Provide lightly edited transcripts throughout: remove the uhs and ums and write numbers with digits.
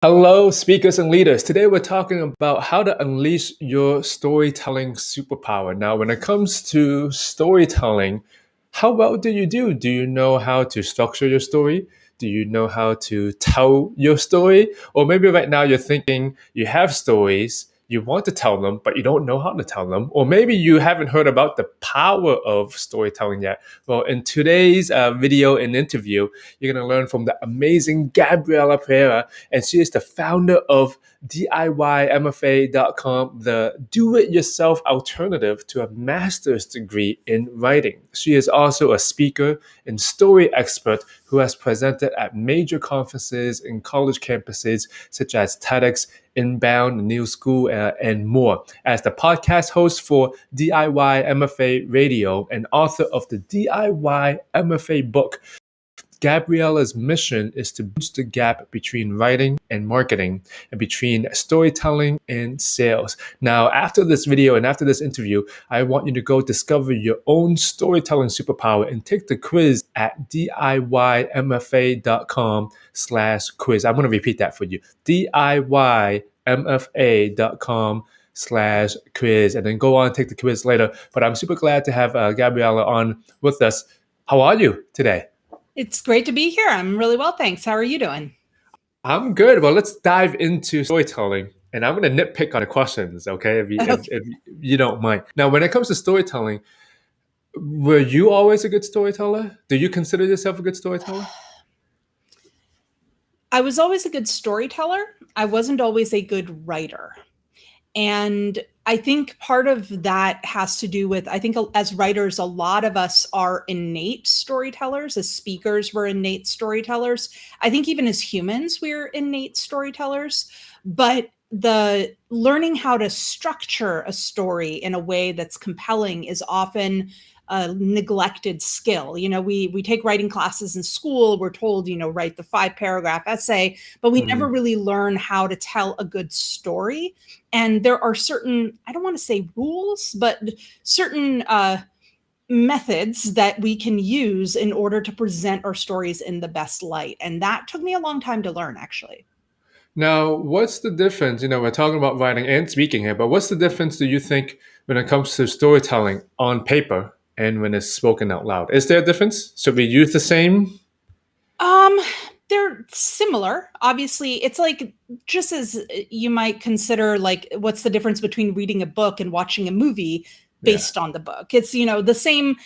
Hello, speakers and leaders. Today we're talking about how to unleash your storytelling superpower. Now, when it comes to storytelling, how well do you do? Do you know how to structure your story? Do you know how to tell your story? Or maybe right now you're thinking you have stories, you want to tell them, but you don't know how to tell them. Or maybe you haven't heard about the power of storytelling yet. Well, in today's video and interview, you're going to learn from the amazing Gabriela Pereira, and she is the founder of DIYMFA.com, the do-it-yourself alternative to a master's degree in writing. She is also a speaker and story expert who has presented at major conferences in college campuses such as TEDx, Inbound, New School, and more. As the podcast host for DIY MFA Radio and author of the DIY MFA book, Gabriela's mission is to bridge the gap between writing and marketing and between storytelling and sales. Now, after this video and after this interview, I want you to go discover your own storytelling superpower and take the quiz at DIYMFA.com/quiz. I'm going to repeat that for you. DIYMFA.com/quiz, and then go on and take the quiz later. But I'm super glad to have Gabriela on with us. How are you today? It's great to be here. I'm really well, thanks. How are you doing? I'm good. Well, let's dive into storytelling. And I'm going to nitpick on the questions, okay, if you don't mind. Now, when it comes to storytelling, were you always a good storyteller? Do you consider yourself a good storyteller? I was always a good storyteller. I wasn't always a good writer. And I think part of that has to do with, I think as writers, a lot of us are innate storytellers. As speakers, we're innate storytellers. I think even as humans, we're innate storytellers. But the learning how to structure a story in a way that's compelling is often a neglected skill. We take writing classes in school. We're told, write the 5-paragraph essay, but we never really learn how to tell a good story. And there are certain, I don't want to say rules, but certain methods that we can use in order to present our stories in the best light. And that took me a long time to learn, actually. Now, what's the difference? We're talking about writing and speaking here, but what's the difference, do you think, when it comes to storytelling on paper and when it's spoken out loud? Is there a difference? Should we use the same? They're similar. Obviously, it's like, just as you might consider, like, what's the difference between reading a book and watching a movie based on the book? It's, the same,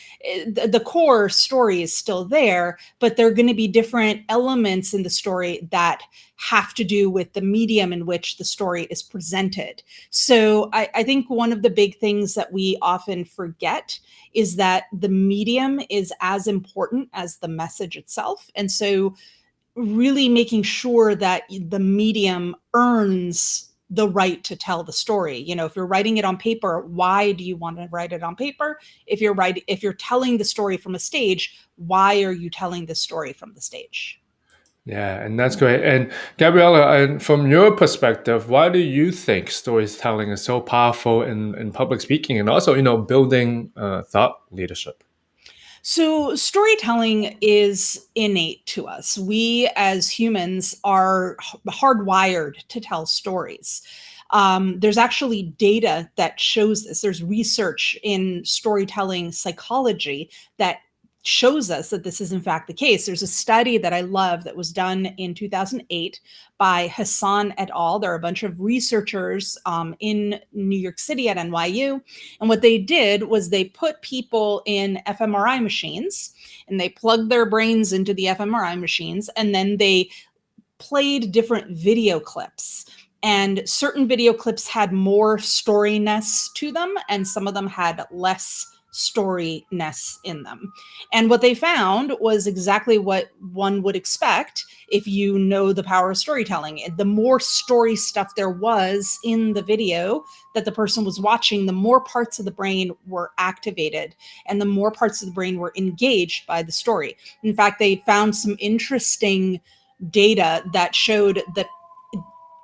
the core story is still there, but there are going to be different elements in the story that have to do with the medium in which the story is presented. So I think one of the big things that we often forget is that the medium is as important as the message itself. And so really making sure that the medium earns the right to tell the story. If you're writing it on paper, why do you want to write it on paper? If you're telling the story from a stage, why are you telling the story from the stage? Yeah, and that's great. And Gabriela, and from your perspective, why do you think storytelling is so powerful in public speaking and also, building thought leadership? So storytelling is innate to us. We as humans are hardwired to tell stories. There's actually data that shows this. There's research in storytelling psychology that shows us that this is in fact the case. There's a study that I love that was done in 2008 by Hassan et al. There are a bunch of researchers in New York City at NYU. And what they did was they put people in fMRI machines and they plugged their brains into the fMRI machines, and then they played different video clips. And certain video clips had more storyness to them, and some of them had less storyness in them. And what they found was exactly what one would expect if you know the power of storytelling. The more story stuff there was in the video that the person was watching, the more parts of the brain were activated and the more parts of the brain were engaged by the story. In fact, they found some interesting data that showed that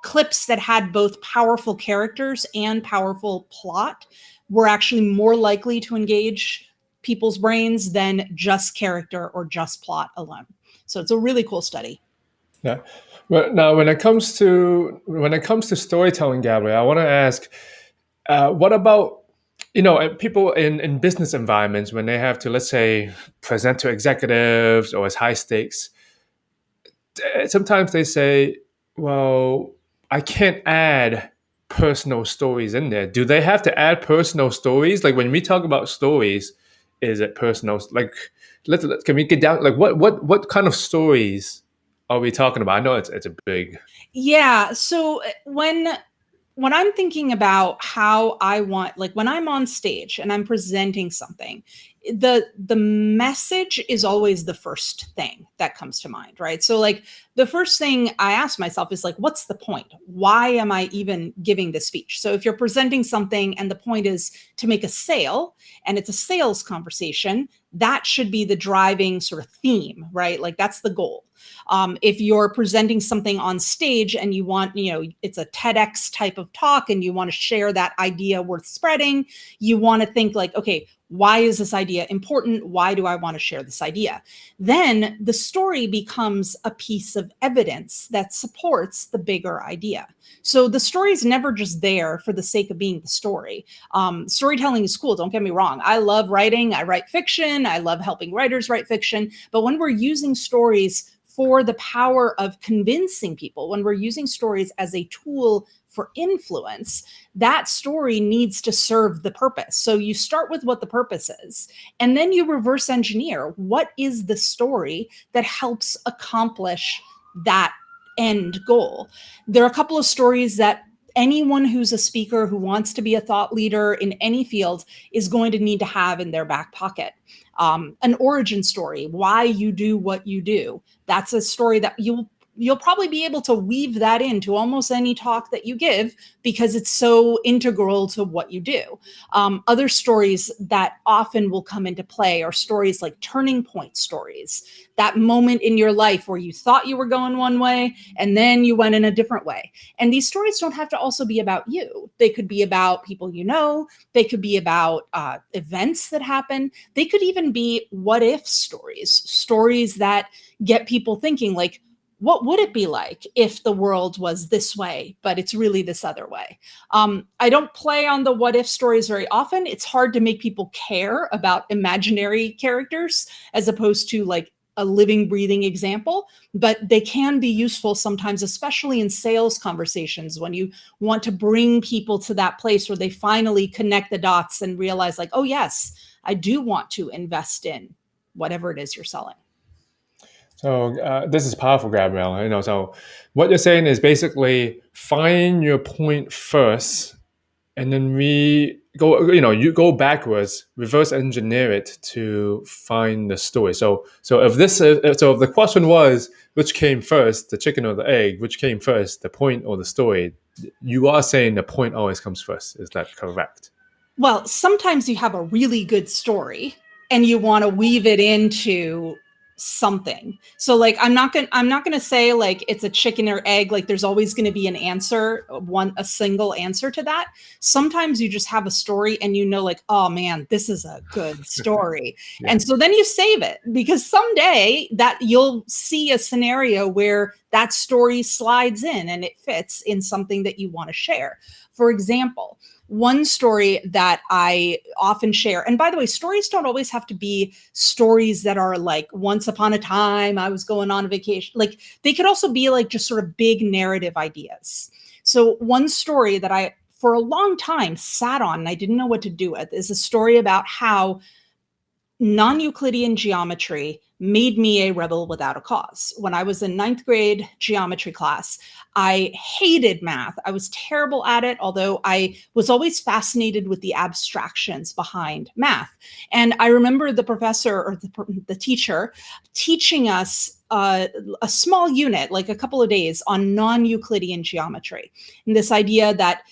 clips that had both powerful characters and powerful plot were actually more likely to engage people's brains than just character or just plot alone. So it's a really cool study. Yeah. But now, when it comes to storytelling, Gabriel, I want to ask, what about people in business environments when they have to, let's say, present to executives or as high stakes? Sometimes they say, "Well, I can't add personal stories in there." Do they have to add personal stories? Like when we talk about stories, is it personal? Like, can we get down? Like, what kind of stories are we talking about? I know it's a big. Yeah. So when I'm thinking about how I want, like when I'm on stage and I'm presenting something, the message is always the first thing that comes to mind, right? So like the first thing I ask myself is like, what's the point? Why am I even giving this speech? So if you're presenting something and the point is to make a sale and it's a sales conversation, that should be the driving sort of theme, right? Like that's the goal. If you're presenting something on stage and you want, it's a TEDx type of talk and you want to share that idea worth spreading, you want to think like, okay, why is this idea important? Why do I want to share this idea? Then the story becomes a piece of evidence that supports the bigger idea. So the story is never just there for the sake of being the story. Storytelling is cool. Don't get me wrong. I love writing. I write fiction. I love helping writers write fiction. But when we're using stories for the power of convincing people, when we're using stories as a tool for influence, that story needs to serve the purpose. So you start with what the purpose is, and then you reverse engineer what is the story that helps accomplish that end goal. There are a couple of stories that anyone who's a speaker who wants to be a thought leader in any field is going to need to have in their back pocket. An origin story, why you do what you do. That's a story that you'll probably be able to weave that into almost any talk that you give because it's so integral to what you do. Other stories that often will come into play are stories like turning point stories, that moment in your life where you thought you were going one way and then you went in a different way. And these stories don't have to also be about you. They could be about people you know. They could be about events that happen. They could even be what if stories, stories that get people thinking like, what would it be like if the world was this way, but it's really this other way? I don't play on the what if stories very often. It's hard to make people care about imaginary characters as opposed to like a living, breathing example, but they can be useful sometimes, especially in sales conversations when you want to bring people to that place where they finally connect the dots and realize like, oh yes, I do want to invest in whatever it is you're selling. So this is powerful, Gabrielle. So what you're saying is basically find your point first, and then we go. You go backwards, reverse engineer it to find the story. So if the question was which came first, the chicken or the egg, which came first, the point or the story, you are saying the point always comes first. Is that correct? Well, sometimes you have a really good story and you want to weave it into something. So like I'm not going to say like it's a chicken or egg, like there's always going to be an answer, a single answer to that. Sometimes you just have a story and like, oh man, this is a good story. Yeah. And so then you save it because someday that you'll see a scenario where that story slides in and it fits in something that you want to share. For example, one story that I often share, and by the way, stories don't always have to be stories that are like once upon a time I was going on a vacation. Like they could also be like just sort of big narrative ideas. So one story that I for a long time sat on and I didn't know what to do with is a story about how non-Euclidean geometry made me a rebel without a cause. When I was in ninth grade geometry class, I hated math. I was terrible at it, although I was always fascinated with the abstractions behind math. And I remember the professor or the teacher teaching us a small unit, like a couple of days, on non-Euclidean geometry. And this idea that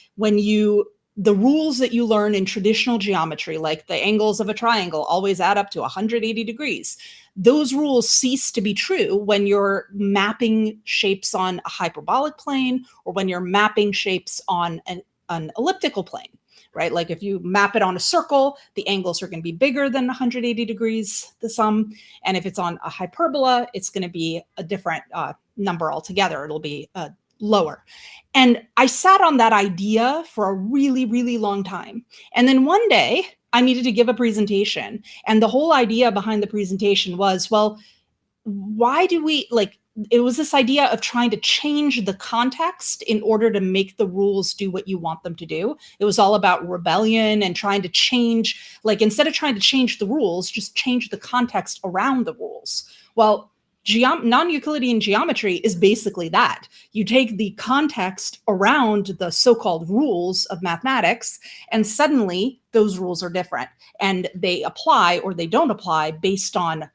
the rules that you learn in traditional geometry, like the angles of a triangle always add up to 180 degrees, those rules cease to be true when you're mapping shapes on a hyperbolic plane or when you're mapping shapes on an elliptical plane, right? Like if you map it on a circle, the angles are going to be bigger than 180 degrees, the sum. And if it's on a hyperbola, it's going to be a different number altogether. It'll be lower. And I sat on that idea for a really, really long time. And then one day I needed to give a presentation. And the whole idea behind the presentation was, well, why do we it was this idea of trying to change the context in order to make the rules do what you want them to do. It was all about rebellion and trying to change, instead of trying to change the rules, just change the context around the rules. Well, non-Euclidean geometry is basically that. You take the context around the so-called rules of mathematics, and suddenly those rules are different, and they apply or they don't apply based on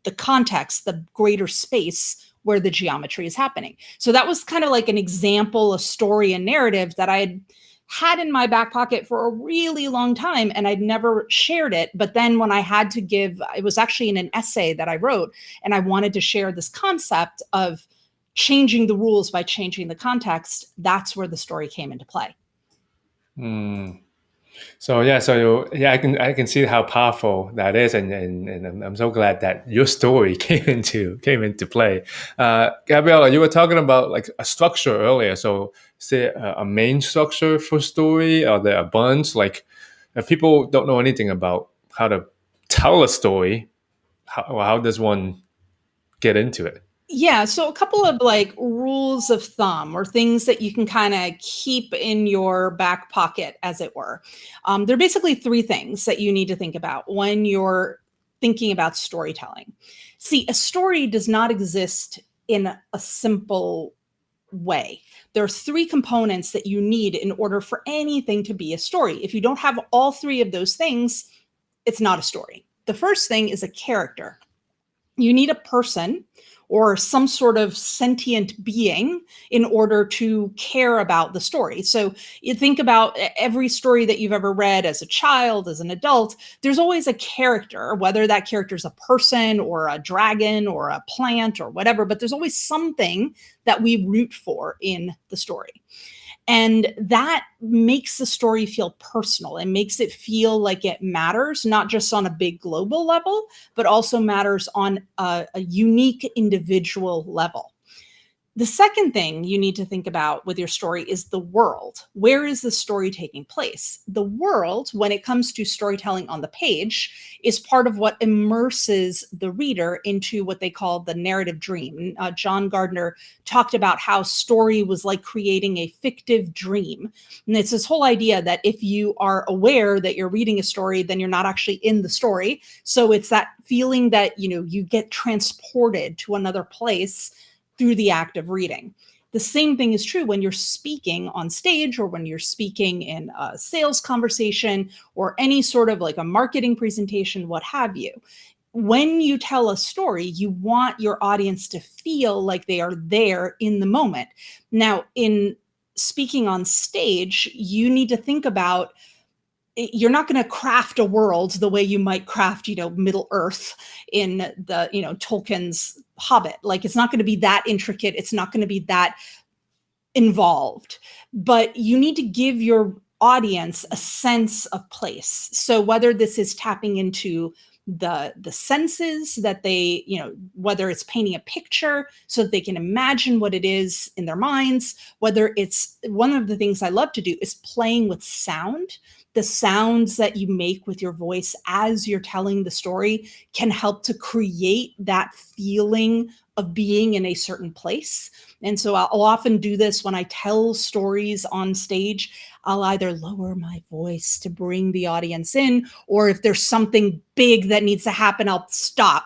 the context, the greater space where the geometry is happening. So that was kind of like an example, a story and narrative that I had in my back pocket for a really long time, and I'd never shared it. But then when I had to give, it was actually in an essay that I wrote, and I wanted to share this concept of changing the rules by changing the context. That's where the story came into play. So I can see how powerful that is, and I'm so glad that your story came into play. Gabriela, you were talking about like a structure earlier. So is there a main structure for story? Are there a bunch? Like, if people don't know anything about how to tell a story, how does one get into it? Yeah, so a couple of rules of thumb or things that you can kind of keep in your back pocket, as it were. There are basically three things that you need to think about when you're thinking about storytelling. See, a story does not exist in a simple way. There are three components that you need in order for anything to be a story. If you don't have all three of those things, it's not a story. The first thing is a character. You need a person or some sort of sentient being in order to care about the story. So you think about every story that you've ever read as a child, as an adult, there's always a character, whether that character is a person or a dragon or a plant or whatever, but there's always something that we root for in the story. And that makes the story feel personal. It makes it feel like it matters, not just on a big global level, but also matters on a unique individual level. The second thing you need to think about with your story is the world. Where is the story taking place? The world, when it comes to storytelling on the page, is part of what immerses the reader into what they call the narrative dream. John Gardner talked about how story was like creating a fictive dream. And it's this whole idea that if you are aware that you're reading a story, then you're not actually in the story. So it's that feeling that, you get transported to another place through the act of reading. The same thing is true when you're speaking on stage or when you're speaking in a sales conversation or any sort of like a marketing presentation, what have you. When you tell a story, you want your audience to feel like they are there in the moment. Now, in speaking on stage, you need to think about, you're not going to craft a world the way you might craft, Middle Earth in the, Tolkien's Hobbit. Like, it's not going to be that intricate. It's not going to be that involved, but you need to give your audience a sense of place. So whether this is tapping into the senses that they, whether it's painting a picture so that they can imagine what it is in their minds, whether it's, one of the things I love to do is playing with sound. The sounds that you make with your voice as you're telling the story can help to create that feeling of being in a certain place. And so I'll often do this when I tell stories on stage. I'll either lower my voice to bring the audience in, or if there's something big that needs to happen, I'll stop.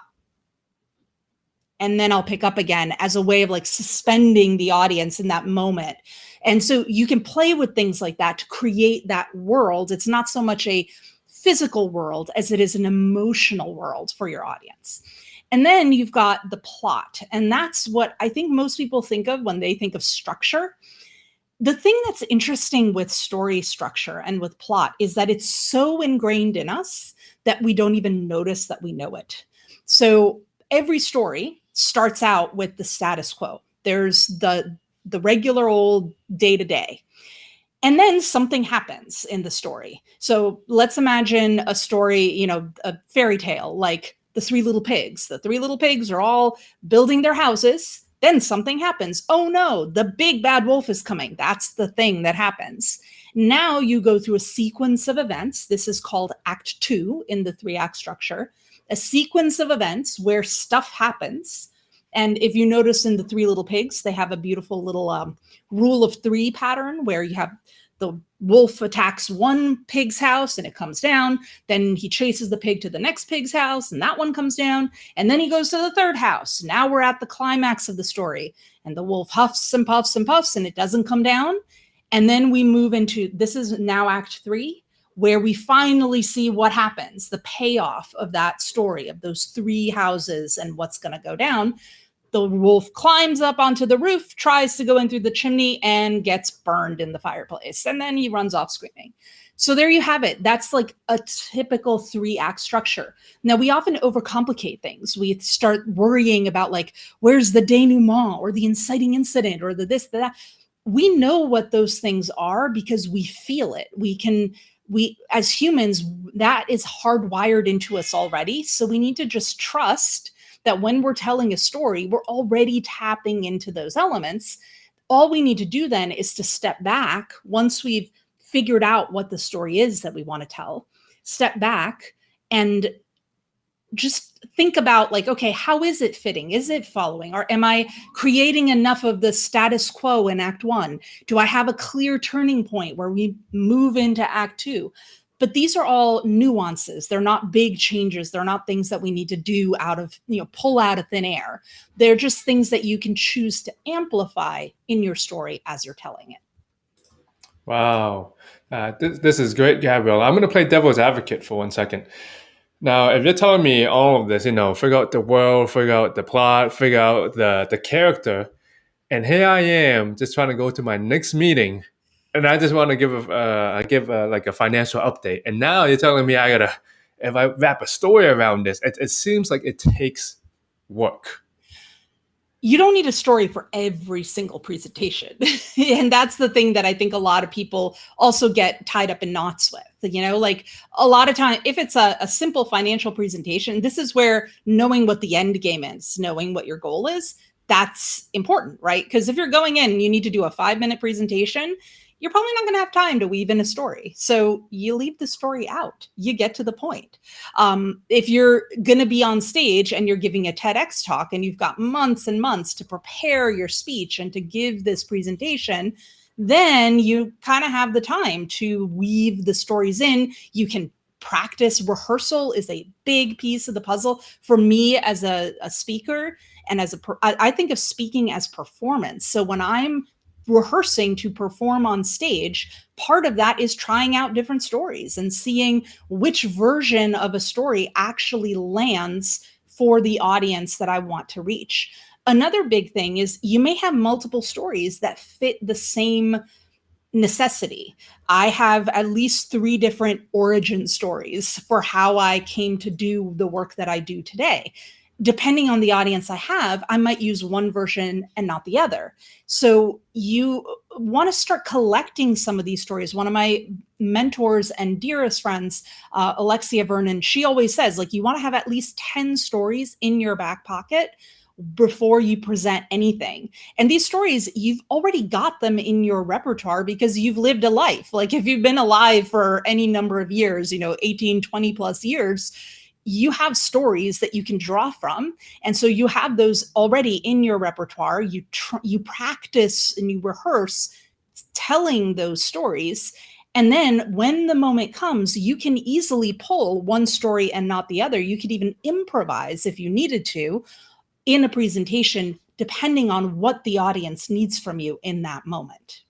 And then I'll pick up again as a way of suspending the audience in that moment. And so you can play with things like that to create that world. It's not so much a physical world as it is an emotional world for your audience. And then you've got the plot. And that's what I think most people think of when they think of structure. The thing that's interesting with story structure and with plot is that it's so ingrained in us that we don't even notice that we know it. So every story starts out with the status quo. There's the regular old day-to-day. And then something happens in the story. So let's imagine a story, a fairy tale like the Three Little Pigs. The Three Little Pigs are all building their houses, Then something happens. Oh no, the big bad wolf is coming. That's the thing that happens. Now you go through a sequence of events. This is called Act 2 in the 3-act structure. A sequence of events where stuff happens. And if you notice in the Three Little Pigs, they have a beautiful little rule of 3 pattern where you have the wolf attacks one pig's house and it comes down. Then he chases the pig to the next pig's house and that one comes down. And then he goes to the third house. Now we're at the climax of the story. And the wolf huffs and puffs and puffs and it doesn't come down. And then we move into, this is now Act 3, where we finally see what happens, the payoff of that story, of those 3 houses and what's going to go down. The wolf climbs up onto the roof, tries to go in through the chimney, and gets burned in the fireplace. And then he runs off screaming. So there you have it. That's like a typical 3-act structure. Now, we often overcomplicate things. We start worrying about like, where's the denouement or the inciting incident or the this, the that. We know what those things are because we feel it. We as humans, that is hardwired into us already. So we need to just trust that when we're telling a story, we're already tapping into those elements. All we need to do then is to step back once we've figured out what the story is that we want to tell, step back and just think about like, okay, how is it fitting? Is it following? Or am I creating enough of the status quo in Act 1? Do I have a clear turning point where we move into Act 2? But these are all nuances. They're not big changes. They're not things that we need to do out of, pull out of thin air. They're just things that you can choose to amplify in your story as you're telling it. Wow. This is great, Gabrielle. I'm going to play devil's advocate for 1 second. Now, if you're telling me all of this, figure out the world, figure out the plot, figure out the character, and here I am just trying to go to my next meeting, and I just want to give like a financial update. And now you're telling me if I wrap a story around this, it seems like it takes work. You don't need a story for every single presentation. And that's the thing that I think a lot of people also get tied up in knots with. Like a lot of time, if it's a simple financial presentation, this is where knowing what the end game is, knowing what your goal is, that's important, right? Because if you're going in and you need to do a 5-minute presentation, you're probably not going to have time to weave in a story. So you leave the story out. You get to the point. If you're going to be on stage and you're giving a TEDx talk and you've got months and months to prepare your speech and to give this presentation, then you kind of have the time to weave the stories in. You can practice. Rehearsal is a big piece of the puzzle. For me as a speaker and I think of speaking as performance. So when I'm rehearsing to perform on stage, part of that is trying out different stories and seeing which version of a story actually lands for the audience that I want to reach. Another big thing is you may have multiple stories that fit the same necessity. I have at least 3 different origin stories for how I came to do the work that I do today. Depending on the audience I have, I might use one version and not the other. So you want to start collecting some of these stories. One of my mentors and dearest friends, Alexia Vernon, she always says, like, you want to have at least 10 stories in your back pocket before you present anything. And these stories, you've already got them in your repertoire because you've lived a life. Like if you've been alive for any number of years, 18, 20 plus years, you have stories that you can draw from. And so you have those already in your repertoire. You practice and you rehearse telling those stories. And then when the moment comes, you can easily pull one story and not the other. You could even improvise if you needed to in a presentation, depending on what the audience needs from you in that moment.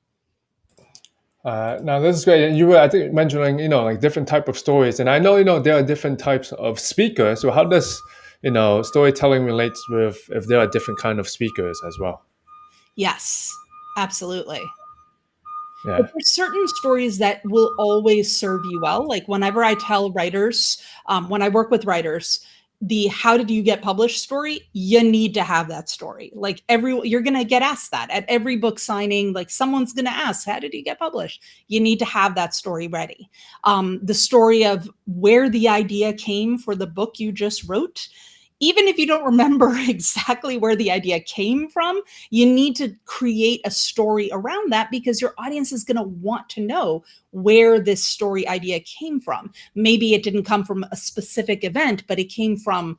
Now this is great. You were, I think, mentioning, like different type of stories, and I know, there are different types of speakers. So how does, storytelling relates with if there are different kind of speakers as well? Yes, absolutely. Yeah. But there's certain stories that will always serve you well. Like whenever I tell writers, when I work with writers, the how did you get published story, you need to have that story. Like you're going to get asked that at every book signing. Like someone's going to ask, how did you get published? You need to have that story ready. The story of where the idea came for the book you just wrote, even if you don't remember exactly where the idea came from, you need to create a story around that because your audience is going to want to know where this story idea came from. Maybe it didn't come from a specific event, but it came from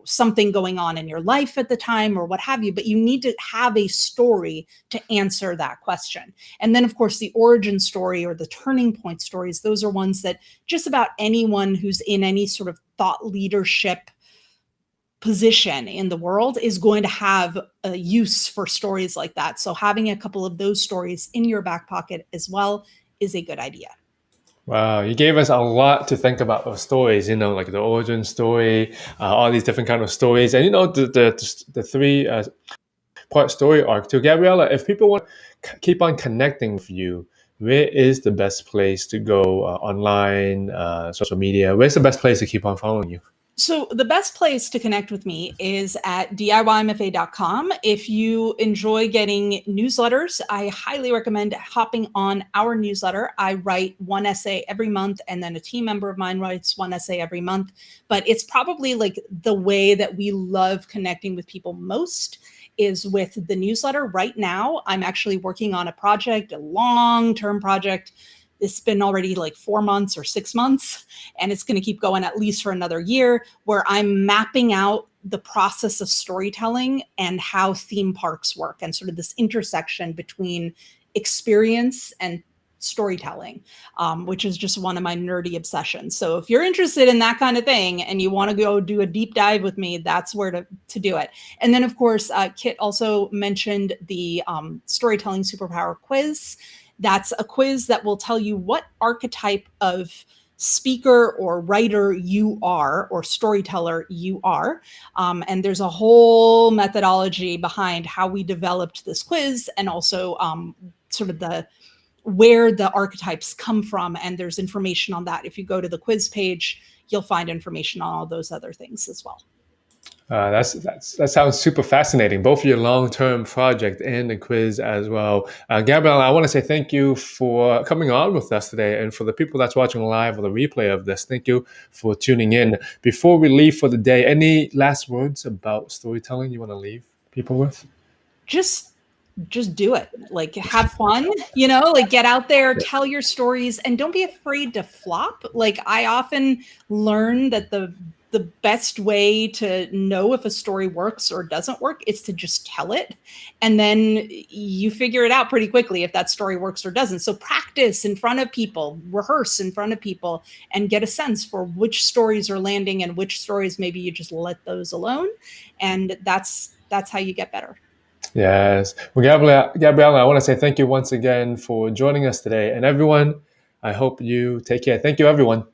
something going on in your life at the time or what have you, but you need to have a story to answer that question. And then of course the origin story or the turning point stories, those are ones that just about anyone who's in any sort of thought leadership position in the world is going to have a use for stories like that. So having a couple of those stories in your back pocket as well is a good idea. Wow, you gave us a lot to think about those stories, like the origin story, all these different kind of stories, and the three part story arc too. Gabriela, if people want to keep on connecting with you, where is the best place to go online, social media? Where's the best place to keep on following you? So the best place to connect with me is at DIYMFA.com. If you enjoy getting newsletters, I highly recommend hopping on our newsletter. I write one essay every month, and then a team member of mine writes one essay every month. But it's probably like the way that we love connecting with people most is with the newsletter. Right now, I'm actually working on a project, a long-term project. It's been already like 4 months or 6 months, and it's going to keep going at least for another year, where I'm mapping out the process of storytelling and how theme parks work and sort of this intersection between experience and storytelling, which is just one of my nerdy obsessions. So if you're interested in that kind of thing and you want to go do a deep dive with me, that's where to do it. And then, of course, Kit also mentioned the Storytelling Superpower quiz. That's a quiz that will tell you what archetype of speaker or writer you are or storyteller you are. And there's a whole methodology behind how we developed this quiz and also sort of where the archetypes come from. And there's information on that. If you go to the quiz page, you'll find information on all those other things as well. That sounds super fascinating, both your long-term project and the quiz as well. Gabrielle, I want to say thank you for coming on with us today. And for the people that's watching live or the replay of this, thank you for tuning in. Before we leave for the day, any last words about storytelling you want to leave people with? Just do it. Like, have fun, like get out there, tell your stories, and don't be afraid to flop. Like, I often learn that the best way to know if a story works or doesn't work is to just tell it. And then you figure it out pretty quickly if that story works or doesn't. So practice in front of people, rehearse in front of people, and get a sense for which stories are landing and which stories maybe you just let those alone. And that's how you get better. Yes. Well, Gabriela, I want to say thank you once again for joining us today. And everyone, I hope you take care. Thank you, everyone.